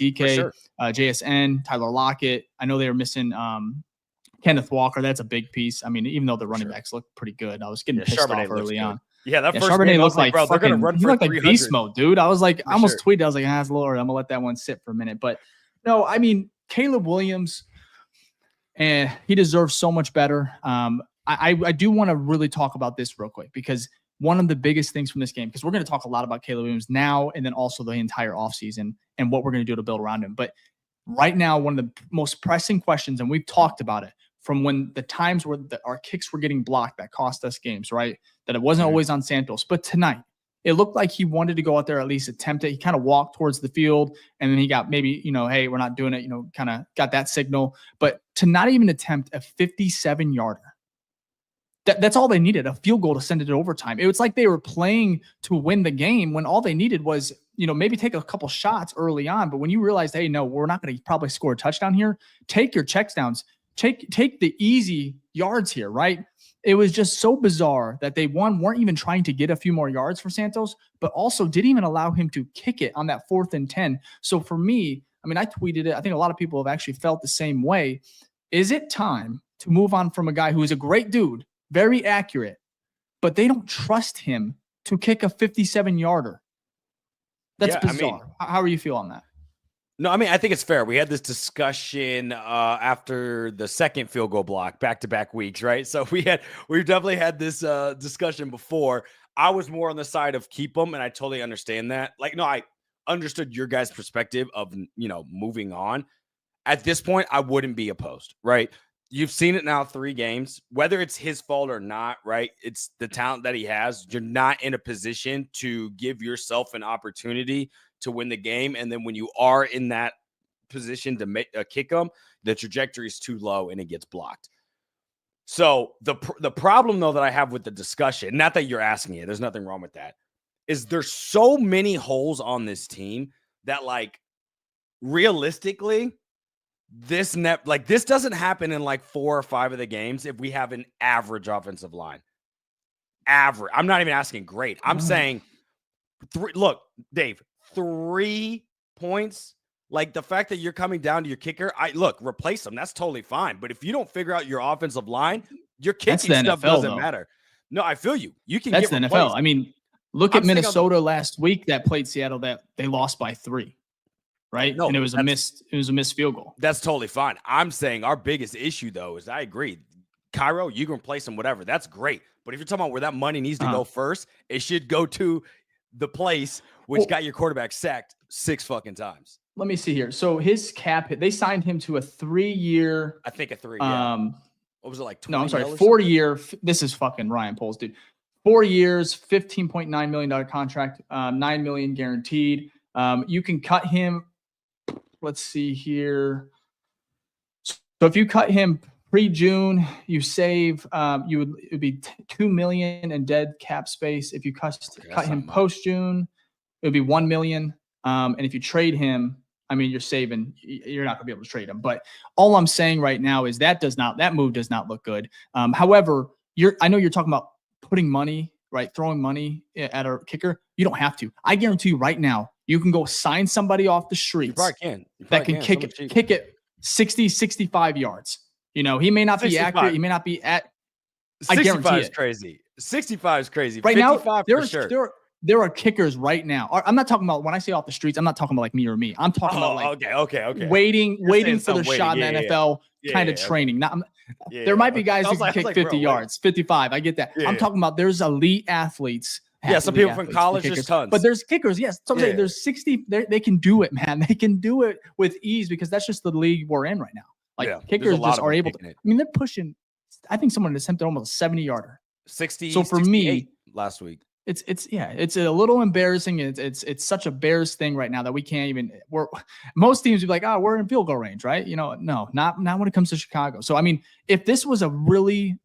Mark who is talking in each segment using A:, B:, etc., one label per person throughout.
A: DK, JSN, Tyler Lockett. I know they were missing Kenneth Walker. That's a big piece. I mean, even though the running backs look pretty good, I was getting pissed off early on.
B: Yeah, that first
A: Charbonnet
B: game,
A: looked like
B: bro, they're gonna run
A: he
B: for
A: looked like
B: 300.
A: beast mode, dude. I was like, I almost tweeted. I was like, it's a little early. I'm gonna let that one sit for a minute. But no, I mean, Caleb Williams, and he deserves so much better. I do want to really talk about this real quick, because one of the biggest things from this game, because we're going to talk a lot about Caleb Williams now and then also the entire offseason and what we're going to do to build around him. But right now, one of the most pressing questions, and we've talked about it from when the times where our kicks were getting blocked that cost us games, right? That it wasn't always on Santos. But tonight, it looked like he wanted to go out there, at least attempt it. He kind of walked towards the field, and then he got maybe, hey, we're not doing it, kind of got that signal. But to not even attempt a 57-yarder, that's all they needed, a field goal to send it to overtime. It was like they were playing to win the game when all they needed was, maybe take a couple shots early on. But when you realized, hey, no, we're not going to probably score a touchdown here, take your checks downs, take the easy yards here, right? It was just so bizarre that they, weren't even trying to get a few more yards for Santos, but also didn't even allow him to kick it on that 4th and 10. So for me, I mean, I tweeted it. I think a lot of people have actually felt the same way. Is it time to move on from a guy who is a great dude, very accurate, but they don't trust him to kick a 57-yarder? That's bizarre. I mean, how are you feel on that?
B: No, I mean, I think it's fair. We had this discussion after the second field goal block, back-to-back weeks, right? So we've definitely had this discussion before. I was more on the side of keep them, and I totally understand that. I understood your guys' perspective of, moving on. At this point, I wouldn't be opposed, right? You've seen it now 3 games, whether it's his fault or not, right? It's the talent that he has. You're not in a position to give yourself an opportunity to win the game. And then when you are in that position to make kick them, the trajectory is too low and it gets blocked. So the problem, though, that I have with the discussion, not that you're asking it, there's nothing wrong with that, is there's so many holes on this team that, realistically, this doesn't happen in 4 or 5 of the games if we have an average offensive line. Average. I'm not even asking great. I'm saying look, Dave, 3 points. The fact that you're coming down to your kicker, replace them. That's totally fine. But if you don't figure out your offensive line, your kicking stuff doesn't matter. No, I feel you. You can
A: That's
B: get
A: the NFL. I mean, look at Minnesota last week that played Seattle that they lost by 3. Right. No, and it was a missed field goal.
B: That's totally fine. I'm saying our biggest issue, though, is I agree. Cairo, you can replace him, whatever. That's great. But if you're talking about where that money needs to go first, it should go to the place which got your quarterback sacked 6 fucking times.
A: Let me see here. So his cap hit, they signed him to a 3-year.
B: I think a 3. Yeah. What was it, 20?
A: No, I'm sorry, 4-year. This is fucking Ryan Poles, dude. 4 years, $15.9 million contract, $9 million guaranteed. You can cut him. Let's see here. So if you cut him pre-June, you save it would be $2 million in dead cap space. If you cut him post-June, it would be $1 million. And if you trade him, I mean, you're saving. You're not going to be able to trade him. But all I'm saying right now is that move does not look good. However, I know you're talking about putting money, right? Throwing money at a kicker. You don't have to. I guarantee you right now, you can go sign somebody off the streets that can kick it 60, 65 yards. He may not 65. Be accurate. He may not be at.
B: 65 is crazy. 65 is crazy.
A: Right now, there are kickers right now. I'm not talking about, when I say off the streets, I'm not talking about like me or me. I'm talking about
B: okay.
A: Waiting for the shot in the NFL kind of training. There might be guys who can kick 50 yards, 55. I get that. I'm talking about there's elite athletes.
B: Yeah, some people from college, there's tons.
A: But there's kickers, yes. So there's 60. They can do it, man. They can do it with ease because that's just the league we're in right now. Kickers just are able to. I mean, they're pushing. I think someone attempted almost a 70-yarder.
B: 60.
A: So for me,
B: last week,
A: it's a little embarrassing. It's such a Bears thing right now that we can't even. Most teams would be like, we're in field goal range, right? No, not when it comes to Chicago. So I mean, if this was a really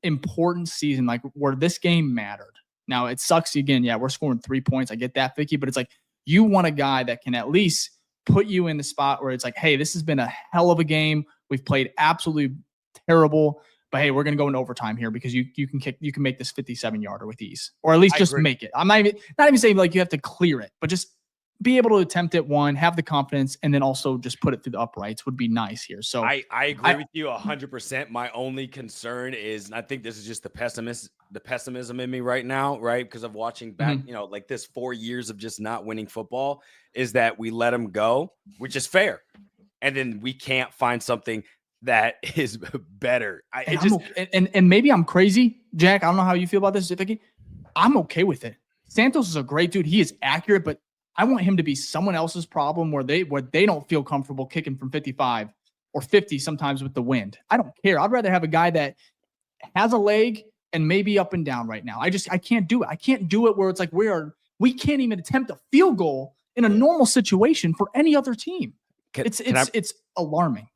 A: important season, like where this game mattered. Now, it sucks again. Yeah, we're scoring 3 points. I get that, Vicky. But it's like you want a guy that can at least put you in the spot where it's like, hey, this has been a hell of a game. We've played absolutely terrible. But, hey, we're going to go in overtime here because you can make this 57-yarder with ease. Or at least just make it. I'm not even saying like you have to clear it. But just be able to attempt it one, have the confidence, and then also just put it through the uprights would be nice here. So
B: I agree with you 100%. My only concern is, and I think this is just the pessimism in me right now, right? Because of watching back, like this 4 years of just not winning football, is that we let him go, which is fair. And then we can't find something that is better.
A: And maybe I'm crazy, Jack. I don't know how you feel about this, Vicky. I'm okay with it. Santos is a great dude. He is accurate, but I want him to be someone else's problem where they don't feel comfortable kicking from 55 or 50 sometimes with the wind. I don't care. I'd rather have a guy that has a leg and maybe up and down right now. I can't do it. I can't do it where it's like we can't even attempt a field goal in a normal situation for any other team. It's alarming.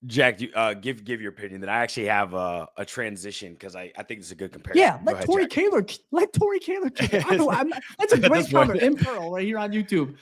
B: Jack, give your opinion. That I actually have a transition because I think it's a good comparison.
A: Yeah, let Tory Kaler kick it. That's a great comment in Pearl right here on YouTube.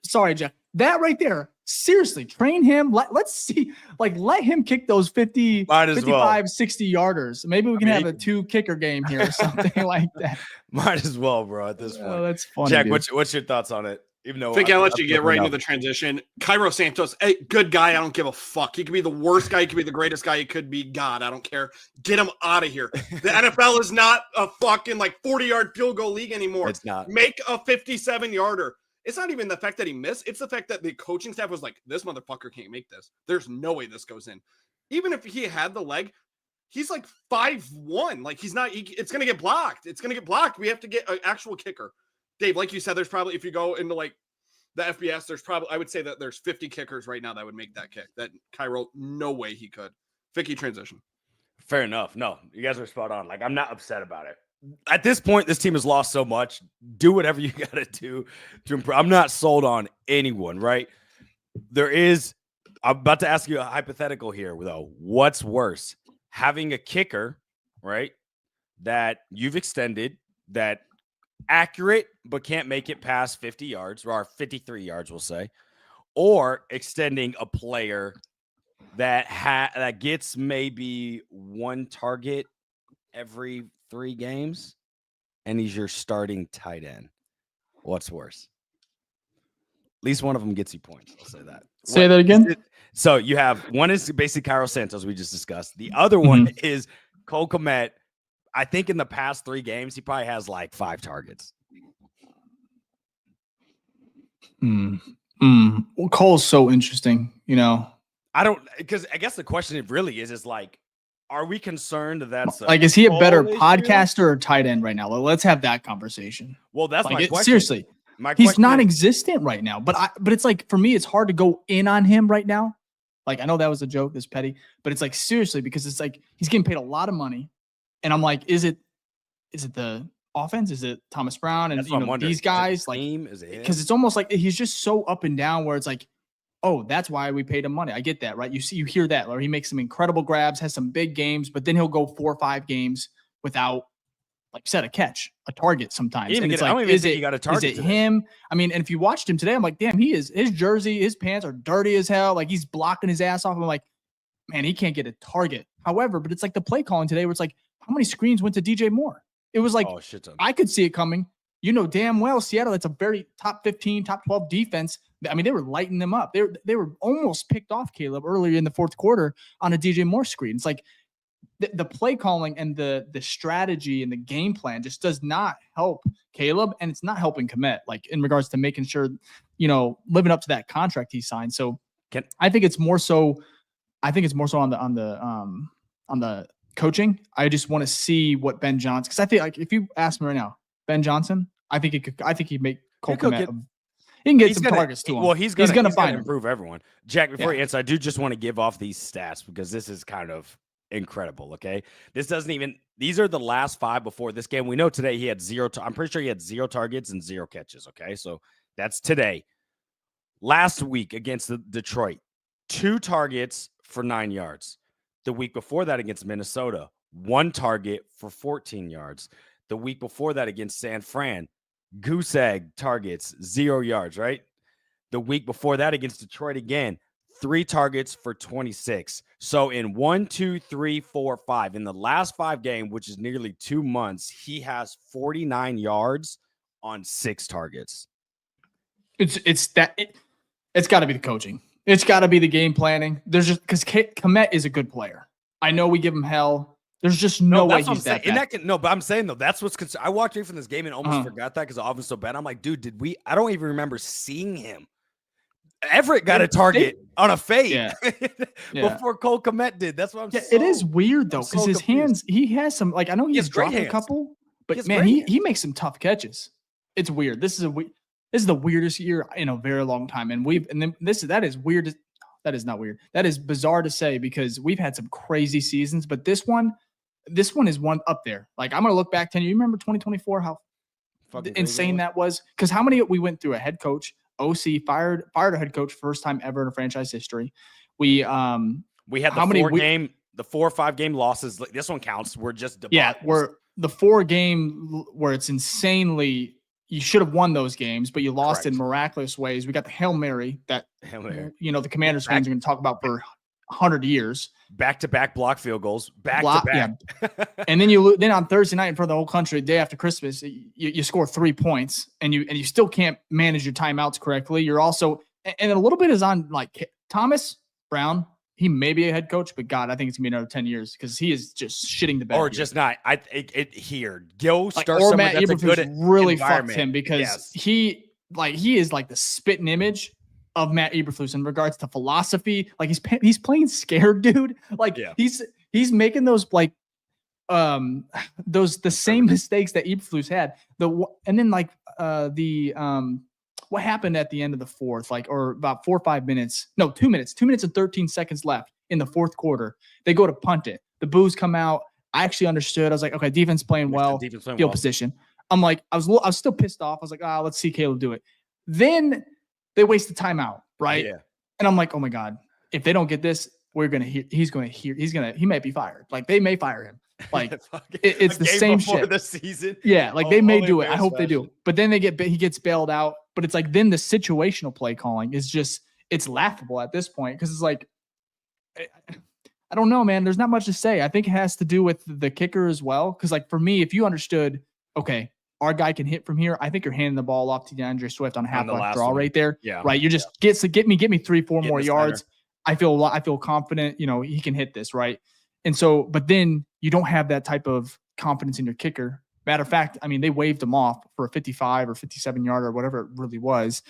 A: Sorry, Jack. That right there. Seriously, train him. Let's see. Let him kick those 50, 55, 60 yarders. Maybe we can have a 2 kicker game here or something like that.
B: Might as well, bro, at this point.
A: Oh, that's funny.
B: Jack, what's your thoughts on it? Even though
C: I think I'll let you get right into the transition. Cairo Santos, good guy. I don't give a fuck. He could be the worst guy. He could be the greatest guy. He could be God. I don't care. Get him out of here. The NFL is not a fucking 40-yard field goal league anymore.
B: It's not.
C: Make a 57-yarder. It's not even the fact that he missed. It's the fact that the coaching staff was like, this motherfucker can't make this. There's no way this goes in. Even if he had the leg, he's 5'1". He's not. It's going to get blocked. It's going to get blocked. We have to get an actual kicker. Dave, like you said, there's probably, if you go into the FBS, there's probably, I would say that there's 50 kickers right now that would make that kick. That Cairo, no way he could. Vicky, transition.
B: Fair enough. No, you guys are spot on. I'm not upset about it. At this point, this team has lost so much. Do whatever you got to do to improve. I'm not sold on anyone, right? I'm about to ask you a hypothetical here, though. What's worse? Having a kicker, right, that you've extended, that accurate but can't make it past 50 yards or 53 yards, we'll say, or extending a player that gets maybe 1 target every 3 games and he's your starting tight end. What's worse? At least one of them gets you points. I'll say that.
A: Say that again.
B: So you have one is basically Cairo Santos, we just discussed. The other one is Cole Kmet. I think in the past 3 games, he probably has 5 targets.
A: Well, Cole's so interesting,
B: Because I guess the question really is are we concerned that's
A: is he a better podcaster or tight end right now? Let's have that conversation.
B: Well, that's my question.
A: Seriously, he's non-existent right now. But it's for me, it's hard to go in on him right now. I know that was a joke, this petty, but it's seriously, because it's he's getting paid a lot of money. And I'm is it the offense? Is it Thomas Brown and these guys? Because it's almost he's just so up and down where it's oh, that's why we paid him money. I get that, right? You hear that, or he makes some incredible grabs, has some big games, but then he'll go 4 or 5 games without, a catch, a target sometimes. And it's is it him? I mean, and if you watched him today, I'm damn, his jersey, his pants are dirty as hell. He's blocking his ass off. I'm man, he can't get a target. However, but it's the play calling today where it's how many screens went to DJ Moore? It was
B: oh, shit ton.
A: I could see it coming. Damn well, Seattle, that's a very top 15, top 12 defense. I mean, they were lighting them up. They were almost picked off Caleb earlier in the 4th quarter on a DJ Moore screen. It's the play calling and the strategy and the game plan just does not help Caleb, and it's not helping Kmet, in regards to making sure, living up to that contract he signed. So I think it's more so on the coaching. I just want to see what Ben Johnson, because I think if you ask me right now, Ben Johnson, I think he'd make Cole Kmet. He can get some targets to him.
B: Well, he's going to improve everyone. Jack, before you answer, I do just want to give off these stats because this is kind of incredible. Okay, these are the last 5 before this game. We know today he had 0. I'm pretty sure he had 0 targets and 0 catches. Okay, so that's today. Last week against Detroit, 2 targets for 9 yards. The week before that against Minnesota, 1 target for 14 yards. The week before that against San Fran, goose egg targets, 0 yards, right? The week before that against Detroit again, 3 targets for 26. So in 1, 2, 3, 4, 5, in the last 5 games, which is nearly 2 months, he has 49 yards on 6 targets.
A: It's got to be the coaching. It's got to be the game planning. There's just because Komet is a good player. I know we give him hell. There's just no way he's that bad.
B: But I'm saying though, that's what's concerned. I walked away from this game and almost forgot that because the offense was so bad. I'm like, dude, I don't even remember seeing him. Everett got a target on a fade before Cole Kmet did. That's what I'm saying.
A: It is weird though, because his hands, he has some, like, I know he's dropped a couple, but man, he makes some tough catches. It's weird. This is the weirdest year in a very long time. And that is weird. That is not weird. That is bizarre to say because we've had some crazy seasons, but this one is one up there. Like, I'm going to look back 10 years. You remember 2024, how insane that was? Because how many we went through a head coach, OC fired a head coach first time ever in a franchise history. We had
B: the 4 or 5 game losses. This one counts. We're just debacles.
A: Yeah, we're the 4 game where it's insanely. You should have won those games, but you lost in miraculous ways. We got the Hail Mary that the Commanders fans are going to talk about for 100 years.
B: Back-to-back block field goals. Back-to-back.
A: Yeah. And then on Thursday night in front of the whole country, the day after Christmas, you score 3 points and you still can't manage your timeouts correctly. You're also – and a little bit is on like Thomas Brown. He may be a head coach, but God, I think it's gonna be another 10 years because he is just shitting the bed.
B: Or just not. Go start
A: or
B: someone
A: Matt
B: that's a good
A: really fucked him because he is like the spitting image of Matt Eberflus in regards to philosophy. Like he's playing scared, dude. Like he's making those like the same mistakes that Eberflus had. And then what happened at the end of the fourth, or about 4 or 5 minutes, 2 minutes, 2 minutes and 13 seconds left in the fourth quarter. They go to punt it. The boos come out. I actually understood. I was like, okay, defense playing well, field position. I'm like, I was still pissed off. I was like, let's see Caleb do it. Then they waste the timeout, right? Yeah. And I'm like, oh my God, if they don't get this, he might be fired. Like they may fire him. Like it's the same shit.
B: The season.
A: Yeah, like they may do it. I hope they do. But then he gets bailed out. But it's like then the situational play calling is just it's laughable at this point because it's like I don't know, man. There's not much to say. I think it has to do with the kicker as well. Because like for me, if you understood, okay, our guy can hit from here. I think you're handing the ball off to DeAndre Swift on a half-left draw right there. Yeah, right. You're just get me 3-4 more yards. I feel confident. He can hit this right. And so, but then you don't have that type of confidence in your kicker. Matter of fact, I mean, they waved him off for a 55 or 57 yarder or whatever it really was.